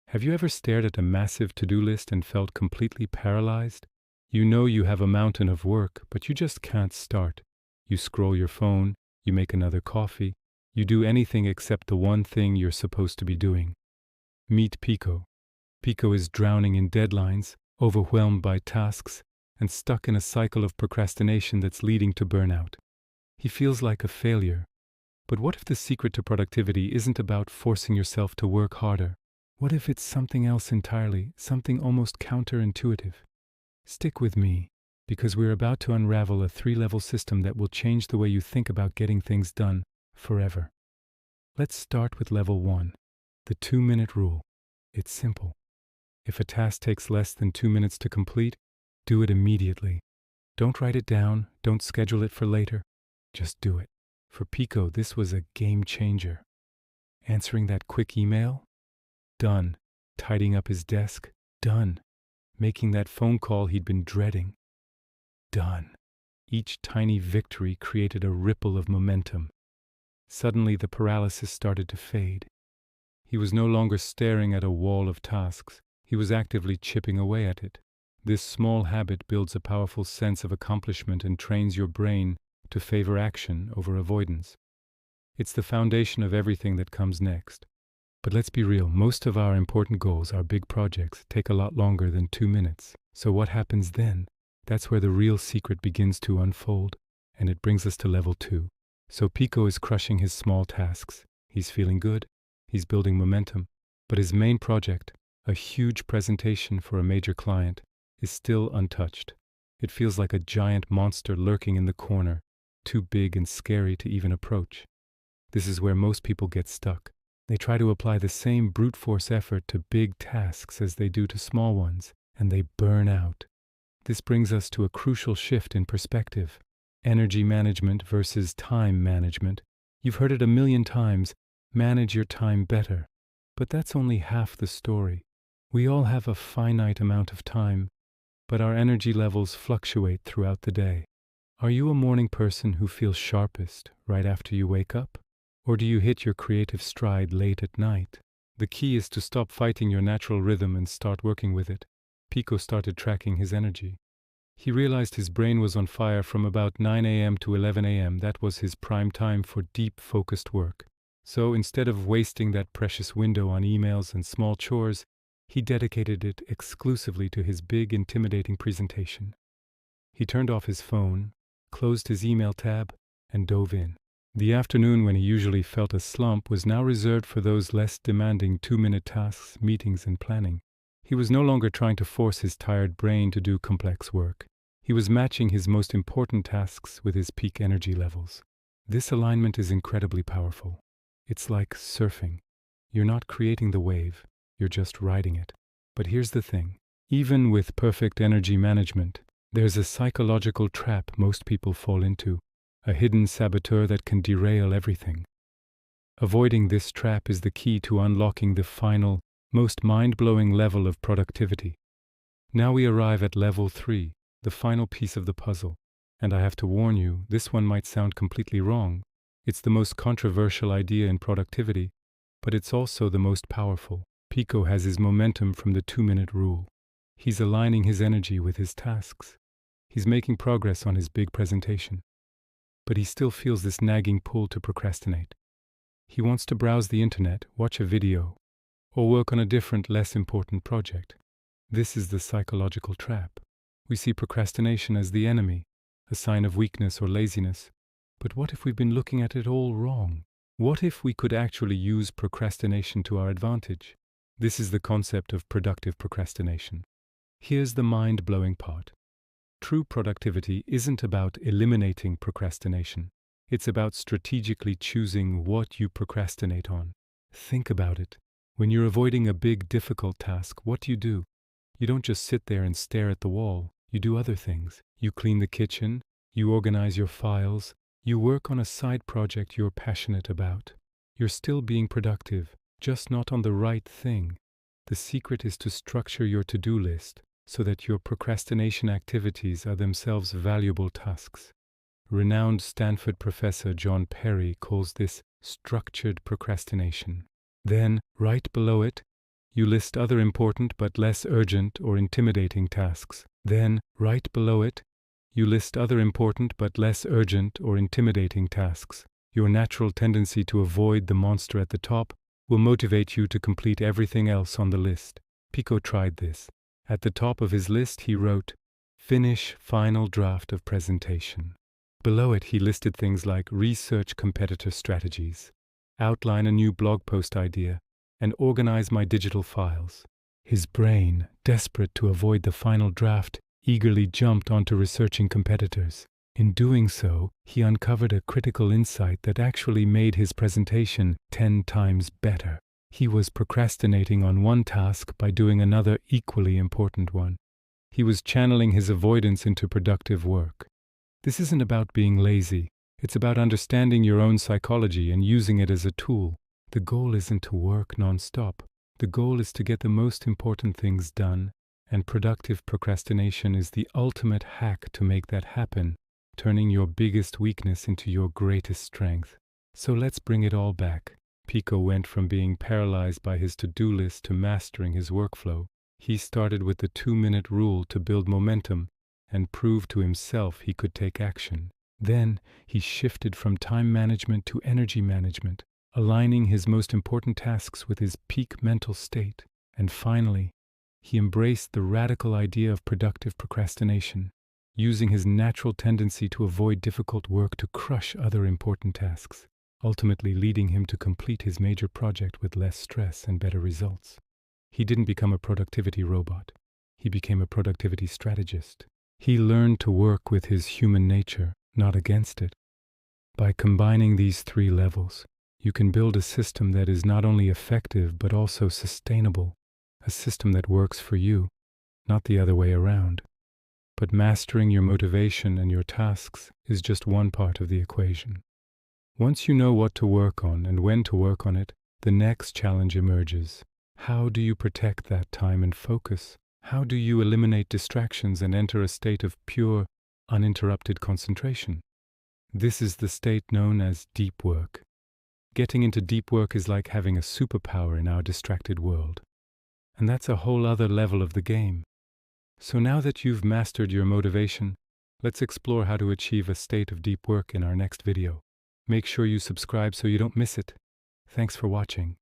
Have you ever stared at a massive to-do list and felt completely paralyzed? You know you have a mountain of work, but you just can't start. You scroll your phone, you make another coffee, you do anything except the one thing you're supposed to be doing. Meet Pico. Pico is drowning in deadlines, overwhelmed by tasks, and stuck in a cycle of procrastination that's leading to burnout. He feels like a failure. But what if the secret to productivity isn't about forcing yourself to work harder? What if it's something else entirely, something almost counterintuitive? Stick with me, because we're about to unravel a 3-level system that will change the way you think about getting things done forever. Let's start with level 1, the 2-minute rule. It's simple. If a task takes less than 2 minutes to complete, do it immediately. Don't write it down, don't schedule it for later. Just do it. For Pico, this was a game changer. Answering that quick email? Done. Tidying up his desk? Done. Making that phone call he'd been dreading? Done. Each tiny victory created a ripple of momentum. Suddenly the paralysis started to fade. He was no longer staring at a wall of tasks. He was actively chipping away at it. This small habit builds a powerful sense of accomplishment and trains your brain to favor action over avoidance. It's the foundation of everything that comes next. But let's be real, most of our important goals, our big projects, take a lot longer than 2 minutes. So what happens then? That's where the real secret begins to unfold, and it brings us to level 2. So Pico is crushing his small tasks. He's feeling good, he's building momentum, but his main project, a huge presentation for a major client, is still untouched. It feels like a giant monster lurking in the corner, too big and scary to even approach. This is where most people get stuck. They try to apply the same brute force effort to big tasks as they do to small ones, and they burn out. This brings us to a crucial shift in perspective. Energy management versus time management. You've heard it a million times, manage your time better. But that's only half the story. We all have a finite amount of time, but our energy levels fluctuate throughout the day. Are you a morning person who feels sharpest right after you wake up? Or do you hit your creative stride late at night? The key is to stop fighting your natural rhythm and start working with it. Pico started tracking his energy. He realized his brain was on fire from about 9 a.m. to 11 a.m. That was his prime time for deep, focused work. So instead of wasting that precious window on emails and small chores, he dedicated it exclusively to his big, intimidating presentation. He turned off his phone, closed his email tab, and dove in. The afternoon, when he usually felt a slump, was now reserved for those less demanding 2-minute tasks, meetings, and planning. He was no longer trying to force his tired brain to do complex work. He was matching his most important tasks with his peak energy levels. This alignment is incredibly powerful. It's like surfing. You're not creating the wave, you're just riding it. But here's the thing. Even with perfect energy management, there's a psychological trap most people fall into. A hidden saboteur that can derail everything. Avoiding this trap is the key to unlocking the final, most mind-blowing level of productivity. Now we arrive at level 3, the final piece of the puzzle. And I have to warn you, this one might sound completely wrong. It's the most controversial idea in productivity, but it's also the most powerful. Pico has his momentum from the 2-minute rule. He's aligning his energy with his tasks. He's making progress on his big presentation. But he still feels this nagging pull to procrastinate. He wants to browse the internet, watch a video, or work on a different, less important project. This is the psychological trap. We see procrastination as the enemy, a sign of weakness or laziness. But what if we've been looking at it all wrong? What if we could actually use procrastination to our advantage? This is the concept of productive procrastination. Here's the mind-blowing part. True productivity isn't about eliminating procrastination. It's about strategically choosing what you procrastinate on. Think about it. When you're avoiding a big, difficult task, what do? You don't just sit there and stare at the wall. You do other things. You clean the kitchen, you organize your files, you work on a side project you're passionate about. You're still being productive, just not on the right thing. The secret is to structure your to-do list so that your procrastination activities are themselves valuable tasks. Renowned Stanford professor John Perry calls this structured procrastination. Then, right below it, You list other important but less urgent or intimidating tasks. Then, right below it, you list other important but less urgent or intimidating tasks. Your natural tendency to avoid the monster at the top will motivate you to complete everything else on the list. Pico tried this. At the top of his list he wrote, "Finish final draft of presentation." Below it he listed things like research competitor strategies, outline a new blog post idea, and organize my digital files. His brain, desperate to avoid the final draft, eagerly jumped onto researching competitors. In doing so, he uncovered a critical insight that actually made his presentation 10 times better. He was procrastinating on one task by doing another equally important one. He was channeling his avoidance into productive work. This isn't about being lazy. It's about understanding your own psychology and using it as a tool. The goal isn't to work non-stop. The goal is to get the most important things done, and productive procrastination is the ultimate hack to make that happen, turning your biggest weakness into your greatest strength. So let's bring it all back. Pico went from being paralyzed by his to-do list to mastering his workflow. He started with the 2-minute rule to build momentum and prove to himself he could take action. Then he shifted from time management to energy management, aligning his most important tasks with his peak mental state. And finally, he embraced the radical idea of productive procrastination, using his natural tendency to avoid difficult work to crush other important tasks, ultimately leading him to complete his major project with less stress and better results. He didn't become a productivity robot. He became a productivity strategist. He learned to work with his human nature, not against it. By combining these 3 levels, you can build a system that is not only effective but also sustainable, a system that works for you, not the other way around. But mastering your motivation and your tasks is just one part of the equation. Once you know what to work on and when to work on it, the next challenge emerges. How do you protect that time and focus? How do you eliminate distractions and enter a state of pure, uninterrupted concentration? This is the state known as deep work. Getting into deep work is like having a superpower in our distracted world. And that's a whole other level of the game. So now that you've mastered your motivation, let's explore how to achieve a state of deep work in our next video. Make sure you subscribe so you don't miss it. Thanks for watching.